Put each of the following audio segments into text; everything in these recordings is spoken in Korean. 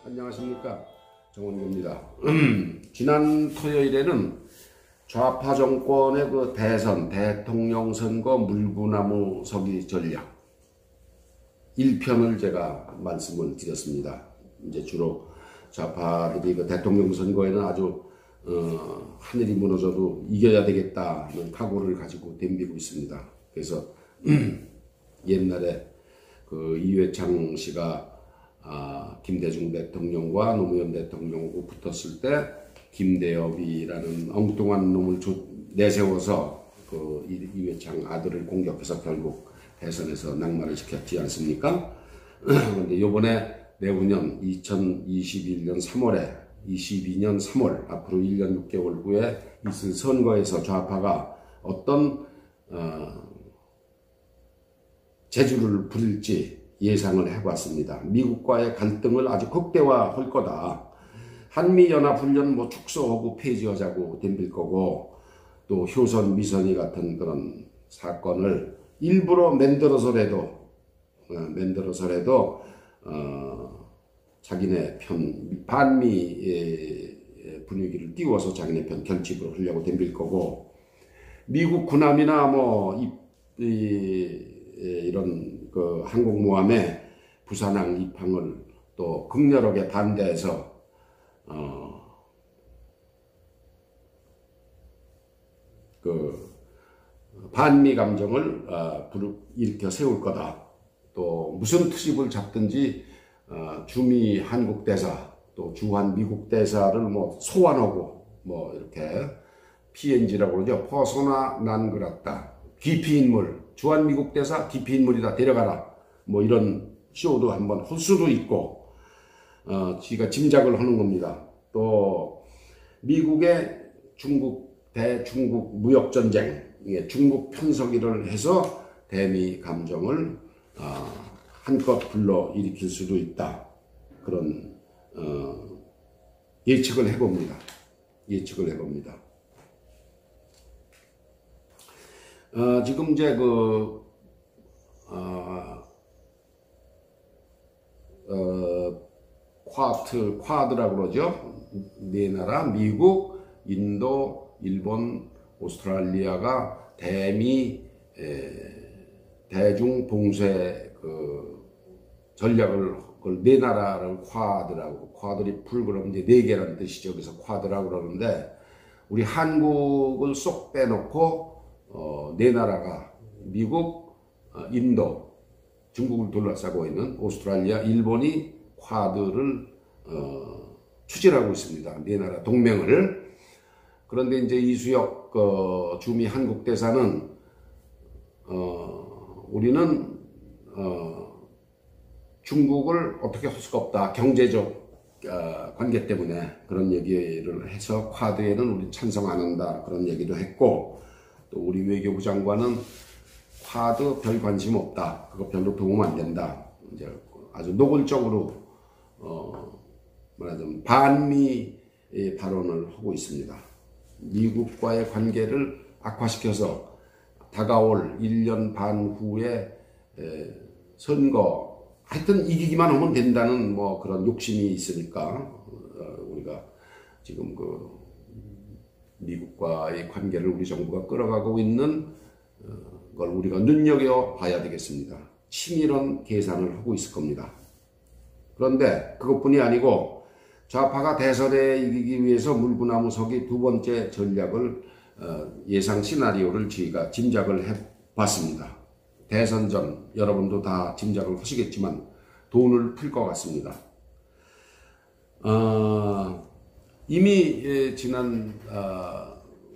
안녕하십니까, 정원규입니다. 지난 토요일에는 좌파 정권의 그 대선, 대통령 선거 물구나무 서기 전략 1편을 제가 말씀을 드렸습니다. 이제 주로 좌파들이 그 대통령 선거에는 아주 하늘이 무너져도 이겨야 되겠다는 각오를 가지고 덤비고 있습니다. 그래서 옛날에 그 이회창 씨가 김대중 대통령과 노무현 대통령하고 붙었을 때 김대엽이라는 엉뚱한 놈을 내세워서 그 이회창 아들을 공격해서 결국 대선에서 낙마를 시켰지 않습니까? 그런데 이번에 내후년 2021년 3월에 22년 3월 앞으로 1년 6개월 후에 있을 선거에서 좌파가 어떤 재주를 부릴지 예상을 해봤습니다. 미국과의 갈등을 아주 극대화할 거다. 한미연합훈련 뭐 축소하고 폐지하자고 덤빌 거고, 또 효선 미선이 같은 그런 사건을 일부러 만들어서라도 자기네 편 반미 분위기를 띄워서 자기네 편 결집을 하려고 덤빌 거고, 미국 군함이나 뭐 이런 그 항공모함의 부산항 입항을 또 극렬하게 반대해서 그 반미 감정을 일으켜 세울 거다. 또 무슨 트집을 잡든지 주미 한국 대사 또 주한 미국 대사를 뭐 소환하고 뭐 이렇게 PNG라고 그러죠. 퍼소나 난 그라타, 기피인물, 주한 미국 대사 기피인물이다, 데려가라, 뭐 이런 쇼도 한번 할 수도 있고, 지가 짐작을 하는 겁니다. 또 미국의 대중국 무역전쟁, 중국 편서기를 해서 대미 감정을 한껏 불러 일으킬 수도 있다. 그런 예측을 해봅니다. 지금 이제 쿼드라고 그러죠. 네 나라, 미국, 인도, 일본, 오스트랄리아가 대미 대중 봉쇄 전략을 네 나라를 쿼드를 그러면 이제 네 개라는 뜻이죠. 그래서 쿼드라고 그러는데, 우리 한국을 쏙 빼놓고 네 나라가 미국, 인도, 중국을 둘러싸고 있는 오스트랄리아, 일본이 쿼드를 추진하고 있습니다. 네 나라 동맹을. 그런데 이제 이수혁 주미 한국 대사는 우리는 중국을 어떻게 할 수가 없다. 경제적 관계 때문에 그런 얘기를 해서 쿼드에는 우리 찬성 안 한다. 그런 얘기도 했고, 또 우리 외교부 장관은 쿼드 별 관심 없다. 그거 별로 도움 안 된다. 이제 아주 노골적으로 말하자면 반미 발언을 하고 있습니다. 미국과의 관계를 악화시켜서 다가올 1년 반 후에 선거, 하여튼 이기기만 하면 된다는 뭐 그런 욕심이 있으니까 우리가 지금 그 미국과의 관계를 우리 정부가 끌어가고 있는 걸 우리가 눈여겨봐야 되겠습니다. 치밀한 계산을 하고 있을 겁니다. 그런데 그것뿐이 아니고 좌파가 대선에 이기기 위해서 물구나무 서기 두 번째 전략을 예상 시나리오를 저희가 짐작을 해봤습니다. 대선 전 여러분도 다 짐작을 하시겠지만 돈을 풀 것 같습니다. 이미 지난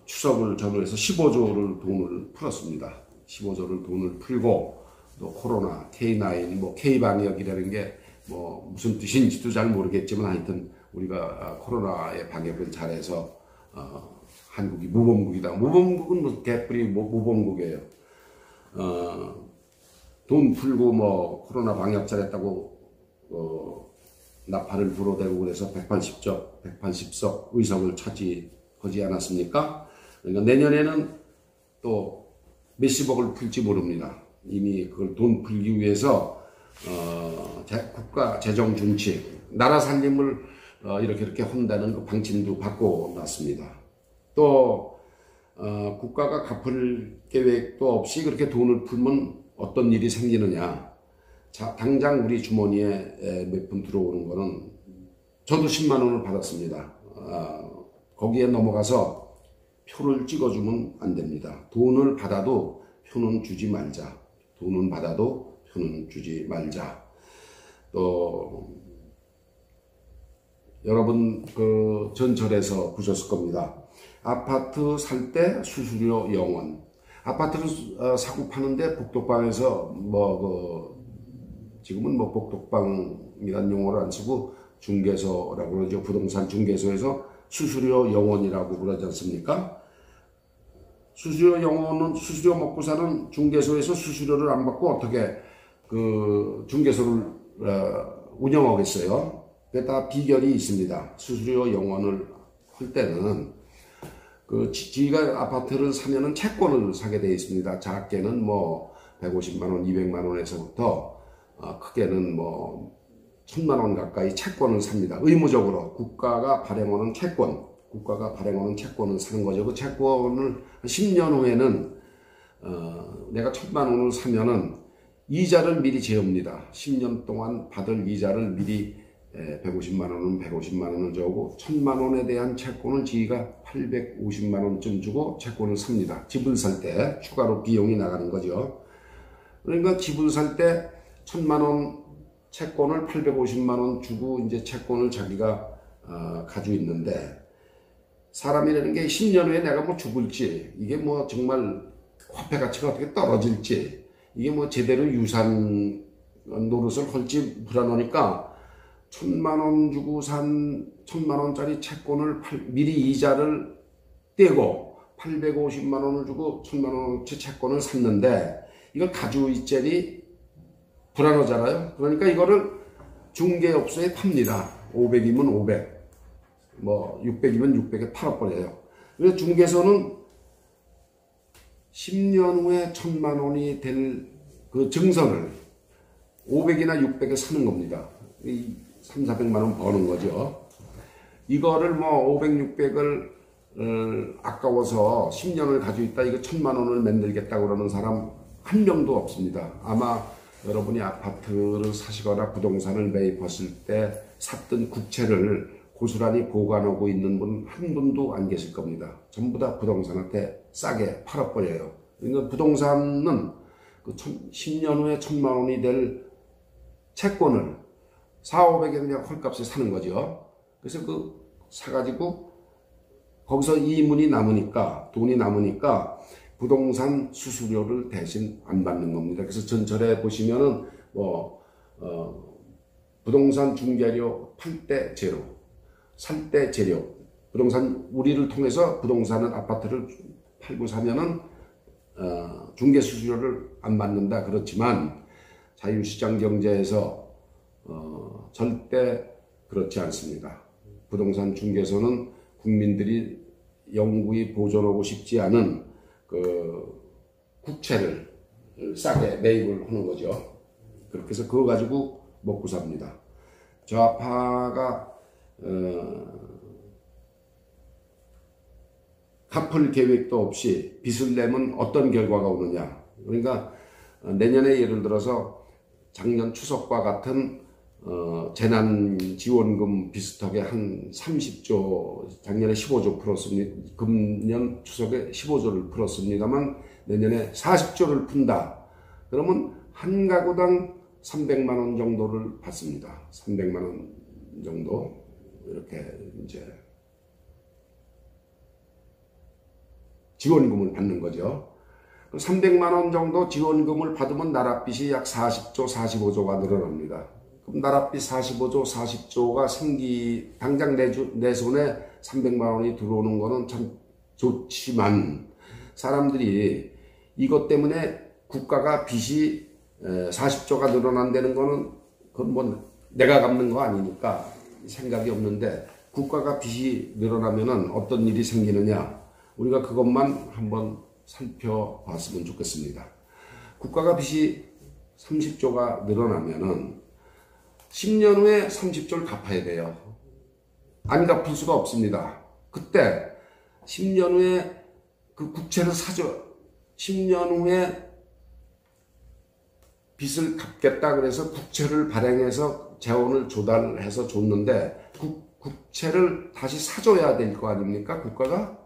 추석을 전후해서 15조를 돈을 풀었습니다. 15조를 돈을 풀고, 또 코로나, K9, 뭐 K방역이라는 게 뭐 무슨 뜻인지도 잘 모르겠지만 하여튼 우리가 코로나의 방역을 잘해서 한국이 무범국이다. 무범국은 뭐 개뿔이 무범국이에요. 돈 풀고 뭐 코로나 방역 잘했다고 나팔을 불어대고 그래서 180석 의석을 차지하지 않았습니까? 그러니까 내년에는 또 몇십억을 풀지 모릅니다. 이미 그걸 돈 풀기 위해서 국가 재정 준칙, 나라 살림을 이렇게 한다는 그 방침도 바꿔놨습니다. 또 국가가 갚을 계획도 없이 그렇게 돈을 풀면 어떤 일이 생기느냐. 자, 당장 우리 주머니에 몇 푼 들어오는 거는 저도 10만 원을 받았습니다. 거기에 넘어가서 표를 찍어주면 안 됩니다. 돈을 받아도 표는 주지 말자. 돈은 받아도 표는 주지 말자. 또 여러분 그 전철에서 보셨을 겁니다. 아파트 살 때 수수료 0원. 아파트를 사고 파는데 복덕방에서 지금은 복덕방이라는 용어를 안 쓰고 중개소라고 그러죠. 부동산 중개소에서 수수료 0원이라고 그러지 않습니까? 수수료 0원은 수수료 먹고 사는 중개소에서 수수료를 안 받고 어떻게 그 중개소를 운영하겠어요? 그게 다 비결이 있습니다. 수수료 0원을 할 때는 지가 아파트를 사면은 채권을 사게 되어 있습니다. 작게는 150만원, 200만원에서부터 크게는 1000만원 가까이 채권을 삽니다. 의무적으로 국가가 발행하는 채권을 사는 거죠. 그 채권을 10년 후에는 내가 1000만원을 사면은 이자를 미리 재웁니다. 10년 동안 받을 이자를 미리 150만원은 150만원을 주고 1000만원에 대한 채권을 지가 850만원쯤 주고 채권을 삽니다. 집을 살 때 추가로 비용이 나가는 거죠. 그러니까 집을 살 때 1000만원 채권을 850만원 주고 이제 채권을 자기가 가지고 있는데 사람이라는 게 10년 후에 내가 죽을지 이게 정말 화폐 가치가 어떻게 떨어질지 이게 제대로 유산 노릇을 할지 불안하니까 1000만원 주고 산 1000만원짜리 채권을 미리 이자를 떼고 850만원을 주고 1000만원어치 채권을 샀는데 이걸 가지고 있자니 불안하잖아요. 그러니까 이거를 중개업소에 팝니다. 500이면 500, 600이면 600에 팔아버려요. 그래서 중개소는 10년 후에 1000만원이 될 그 증선을 500이나 600에 사는 겁니다. 3, 400만원 버는 거죠. 이거를 500, 600을 아까워서 10년을 가지고 있다 이거 1000만원을 만들겠다고 그러는 사람 한 명도 없습니다. 아마 여러분이 아파트를 사시거나 부동산을 매입하실 때 샀던 국채를 고스란히 보관하고 있는 분 한 분도 안 계실 겁니다. 전부 다 부동산한테 싸게 팔아버려요. 그러니까 부동산은 그 10년 후에 1000만원이 될 채권을 4, 500에 그냥 헐값에 사는 거죠. 그래서 사가지고 거기서 이문이 남으니까 돈이 남으니까 부동산 수수료를 대신 안 받는 겁니다. 그래서 전철에 보시면은 부동산 중개료 팔 때 제로, 살 때 제료. 부동산 우리를 통해서 부동산은 아파트를 팔고 사면은 중개 수수료를 안 받는다. 그렇지만 자유시장 경제에서 절대 그렇지 않습니다. 부동산 중개소는 국민들이 영구히 보존하고 싶지 않은 국채를 싸게 매입을 하는 거죠. 그렇게 해서 그거 가지고 먹고 삽니다. 좌파가 갚을 계획도 없이 빚을 내면 어떤 결과가 오느냐. 그러니까 내년에 예를 들어서 작년 추석과 같은 재난지원금 비슷하게 한 30조, 작년에 15조 풀었습니다. 금년 추석에 15조를 풀었습니다만 내년에 40조를 푼다. 그러면 한 가구당 300만원 정도를 받습니다. 300만원 정도. 이렇게 이제 지원금을 받는 거죠. 300만원 정도 지원금을 받으면 나랏빚이 약 40조, 45조가 늘어납니다. 그럼 나랏빚 45조, 40조가 당장 내 손에 300만원이 들어오는 거는 참 좋지만 사람들이 이것 때문에 국가가 빚이 40조가 늘어난다는 거는 그건 내가 갚는 거 아니니까 생각이 없는데 국가가 빚이 늘어나면은 어떤 일이 생기느냐 우리가 그것만 한번 살펴봤으면 좋겠습니다. 국가가 빚이 30조가 늘어나면은 10년 후에 30조를 갚아야 돼요. 안 갚을 수가 없습니다. 그때 10년 후에 그 국채를 사죠. 10년 후에 빚을 갚겠다 그래서 국채를 발행해서 재원을 조달해서 줬는데 국채를 다시 사줘야 될 거 아닙니까? 국가가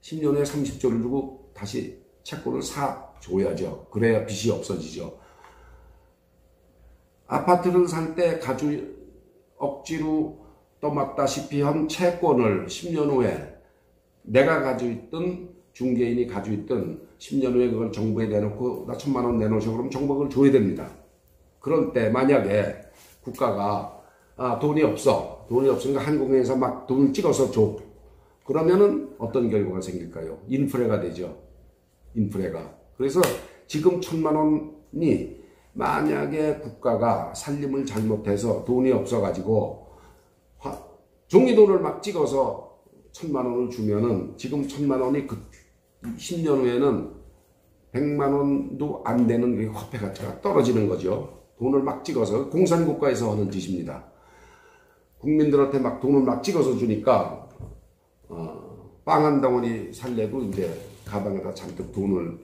10년 후에 30조를 주고 다시 채권을 사줘야죠. 그래야 빚이 없어지죠. 아파트를 살 때 억지로 떠맡다시피 한 채권을 10년 후에 내가 가지고 있던 중개인이 가지고 있던 10년 후에 그걸 정부에 내놓고 나 1,000만 원 내놓으셔 그러면 정부가 그걸 줘야 됩니다. 그럴 때 만약에 국가가 돈이 없으니까 한국은행에서 막 돈을 찍어서 줘. 그러면은 어떤 결과가 생길까요? 인플레가 되죠. 인플레가. 그래서 지금 1,000만 원이 만약에 국가가 살림을 잘못해서 돈이 없어가지고 종이돈을 막 찍어서 1,000만 원을 주면은 지금 1,000만 원이 그 10년 후에는 100만 원도 안 되는 화폐 가치가 떨어지는 거죠. 돈을 막 찍어서 공산국가에서 하는 짓입니다. 국민들한테 막 돈을 막 찍어서 주니까 빵 한 덩어리 살래도 이제 가방에다 잔뜩 돈을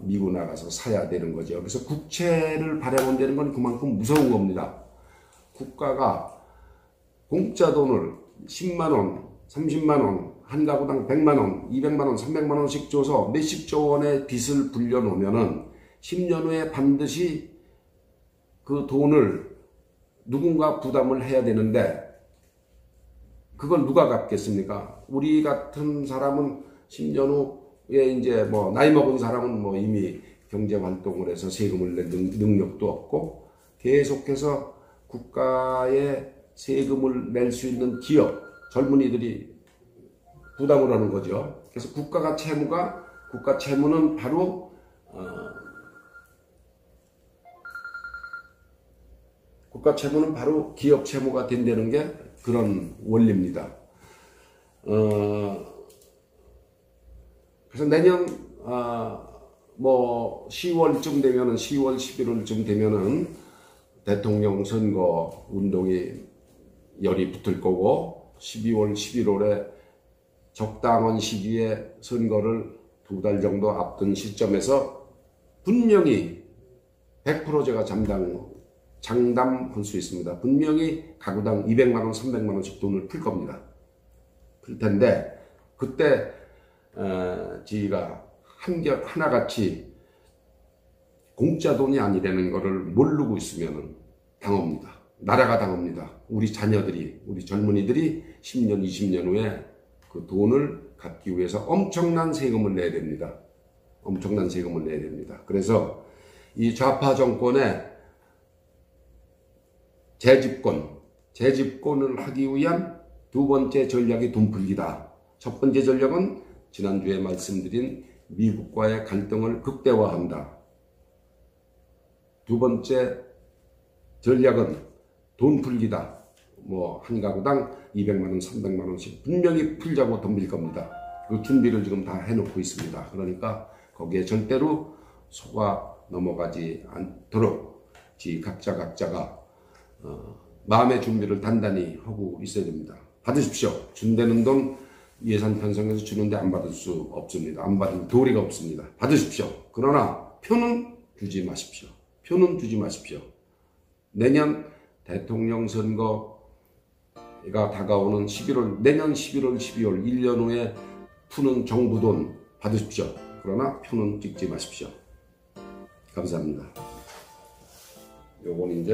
미고 나가서 사야 되는 거죠. 그래서 국채를 발행한다는 건 그만큼 무서운 겁니다. 국가가 공짜 돈을 10만 원, 30만 원, 한 가구당 100만 원, 200만 원, 300만 원씩 줘서 몇십조 원의 빚을 불려놓으면은 10년 후에 반드시 그 돈을 누군가 부담을 해야 되는데 그걸 누가 갚겠습니까? 우리 같은 사람은 10년 후에 이제 뭐 나이 먹은 사람은 뭐 이미 경제 활동을 해서 세금을 낼 능력도 없고 계속해서 국가에 세금을 낼 수 있는 기업, 젊은이들이 부담을 하는 거죠. 그래서 국가 채무는 바로 국가 채무는 바로 기업 채무가 된다는 게 그런 원리입니다. 그래서 내년 뭐 10월쯤 되면은 10월 11월쯤 되면은 대통령 선거 운동이 열이 붙을 거고 12월 11월에 적당한 시기에 선거를 2달 정도 앞둔 시점에서 분명히 100% 제가 장담할 수 있습니다. 분명히 가구당 200만 원, 300만 원씩 돈을 풀 겁니다. 풀 텐데 그때 저희가 하나같이 공짜 돈이 아니라는 것을 모르고 있으면 당합니다. 나라가 당합니다. 우리 자녀들이, 우리 젊은이들이 10년, 20년 후에 그 돈을 갚기 위해서 엄청난 세금을 내야 됩니다. 엄청난 세금을 내야 됩니다. 그래서 이 좌파 정권의 재집권을 하기 위한 두 번째 전략이 돈풀기다. 첫 번째 전략은 지난주에 말씀드린 미국과의 갈등을 극대화한다. 두 번째 전략은 돈풀기다. 뭐 한 가구당 200만 원, 300만 원씩 분명히 풀자고 덤빌 겁니다. 그 준비를 지금 다 해놓고 있습니다. 그러니까 거기에 절대로 속아 넘어가지 않도록 각자가 마음의 준비를 단단히 하고 있어야 됩니다. 받으십시오. 준다는 돈 예산 편성해서 주는데 안 받을 수 없습니다. 안 받을 도리가 없습니다. 받으십시오. 그러나 표는 주지 마십시오. 표는 주지 마십시오. 내년 대통령 선거가 다가오는 내년 11월, 12월, 1년 후에 푸는 정부 돈 받으십시오. 그러나 표는 찍지 마십시오. 감사합니다. 요건 이제